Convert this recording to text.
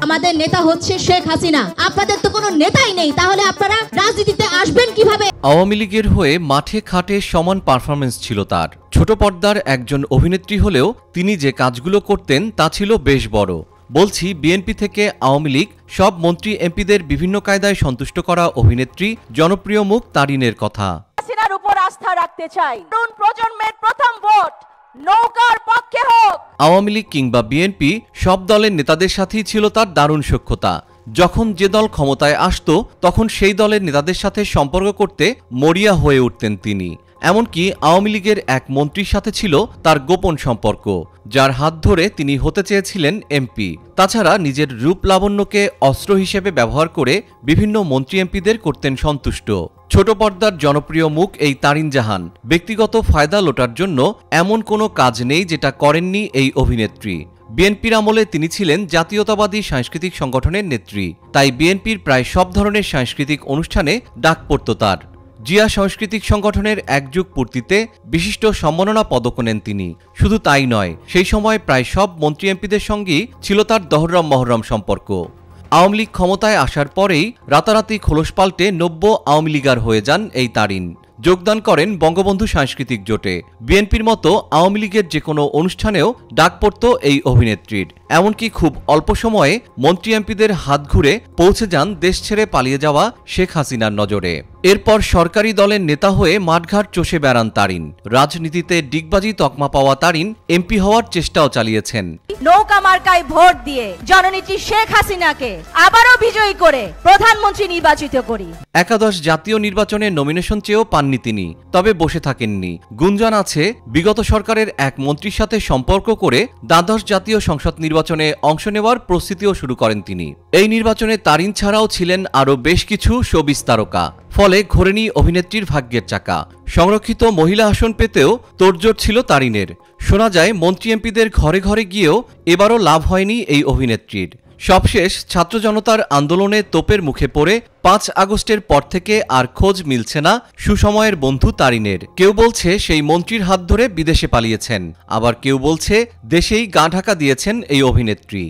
আমাদের নেতা হচ্ছে শেখ হাসিনা। আপনাদের তো কোনো নেতাই নেই, তাহলে আপনারা রাজনীতিতে আসবেন কিভাবে? আওয়ামী লীগের হয়ে মাঠে ঘাটে সমান পারফরমেন্স ছিল তার। ছোট পর্দার একজন অভিনেত্রী হলেও তিনি যে কাজগুলো করতেন তা ছিল বেশ বড়। বলছি বিএনপি থেকে আওয়ামী লীগ সব মন্ত্রী এমপিদের বিভিন্ন কায়দায় সন্তুষ্ট করা অভিনেত্রী জনপ্রিয় মুখ তারিনের কথা। হাসিনার উপর আস্থা রাখতে চাই। তরুণ প্রজন্মের প্রথম ভোট নৌকার পক্ষে হোক। আওয়ামী লীগ কিংবা বিএনপি সব দলের নেতাদের সাথেই ছিল তার দারুণ সখ্যতা। যখন যে দল ক্ষমতায় আসত তখন সেই দলের নেতাদের সাথে সম্পর্ক করতে মরিয়া হয়ে উঠতেন তিনি। এমনকি আওয়ামী লীগের এক মন্ত্রীর সাথে ছিল তার গোপন সম্পর্ক, যার হাত ধরে তিনি হতে চেয়েছিলেন এমপি। তাছাড়া নিজের রূপ লাবণ্যকে অস্ত্র হিসেবে ব্যবহার করে বিভিন্ন মন্ত্রী এমপিদের করতেন সন্তুষ্ট। ছোট পর্দার জনপ্রিয় মুখ এই তারিন জাহান। ব্যক্তিগত ফায়দা লোটার জন্য এমন কোনো কাজ নেই যেটা করেননি এই অভিনেত্রী। বিএনপির আমলে তিনি ছিলেন জাতীয়তাবাদী সাংস্কৃতিক সংগঠনের নেত্রী, তাই বিএনপির প্রায় সব ধরনের সাংস্কৃতিক অনুষ্ঠানে ডাক পড়ত তার। জিয়া সাংস্কৃতিক সংগঠনের এক যুগ পূর্তিতে বিশিষ্ট সম্মাননা পদকও নেন তিনি। শুধু তাই নয়, সেই সময় প্রায় সব মন্ত্রী এমপিদের সঙ্গেই ছিল তার দহরম মহরম সম্পর্ক। আওয়ামী লীগ ক্ষমতায় আসার পরেই রাতারাতি খোলস পাল্টে নব্য আওয়ামী লীগার হয়ে যান এই তারিন। যোগদান করেন বঙ্গবন্ধু সাংস্কৃতিক জোটে। বিএনপির মতো আওয়ামী লীগের যে কোনো অনুষ্ঠানেও ডাক পড়ত এই অভিনেত্রীর। এমনকি খুব অল্প সময়ে মন্ত্রী এমপিদের হাত ঘুরে পৌঁছে যান দেশ ছেড়ে পালিয়ে যাওয়া শেখ হাসিনার নজরে। এরপর সরকারি দলের নেতা হয়ে মাঠঘাট চষে বেড়ান তারিন। রাজনীতিতে ডিগবাজি তকমা পাওয়া তারিন এমপি হওয়ার চেষ্টাও চালিয়েছেন। নৌকা মার্কায় ভোট দিয়ে জননেত্রী শেখ হাসিনাকে আবারও বিজয়ী করে প্রধানমন্ত্রী নির্বাচিত করি। একাদশ জাতীয় নির্বাচনে নমিনেশন চেয়েও পাননি তিনি, তবে বসে থাকেননি। গুঞ্জন আছে বিগত সরকারের এক মন্ত্রীর সাথে সম্পর্ক করে দ্বাদশ জাতীয় সংসদ নির্বাচনে অংশ নেওয়ার প্রস্তুতিও শুরু করেন তিনি। এই নির্বাচনে তারিন ছাড়াও ছিলেন আরও বেশ কিছু শোবিজ তারকা। ফলে ঘোরেনি অভিনেত্রীর ভাগ্যের চাকা। সংরক্ষিত মহিলা আসন পেতেও তোড়জোড় ছিল তারিনের। শোনা যায় মন্ত্রী এমপিদের ঘরে ঘরে গিয়েও এবারও লাভ হয়নি এই অভিনেত্রীর। সবশেষ ছাত্র জনতার আন্দোলনে তোপের মুখে পড়ে 5 আগস্টের পর থেকে আর খোঁজ মিলছে না সুসময়ের বন্ধু তারিনের। কেউ বলছে সেই মন্ত্রীর হাত ধরে বিদেশে পালিয়েছেন, আবার কেউ বলছে দেশেই গা ঢাকা দিয়েছেন এই অভিনেত্রী।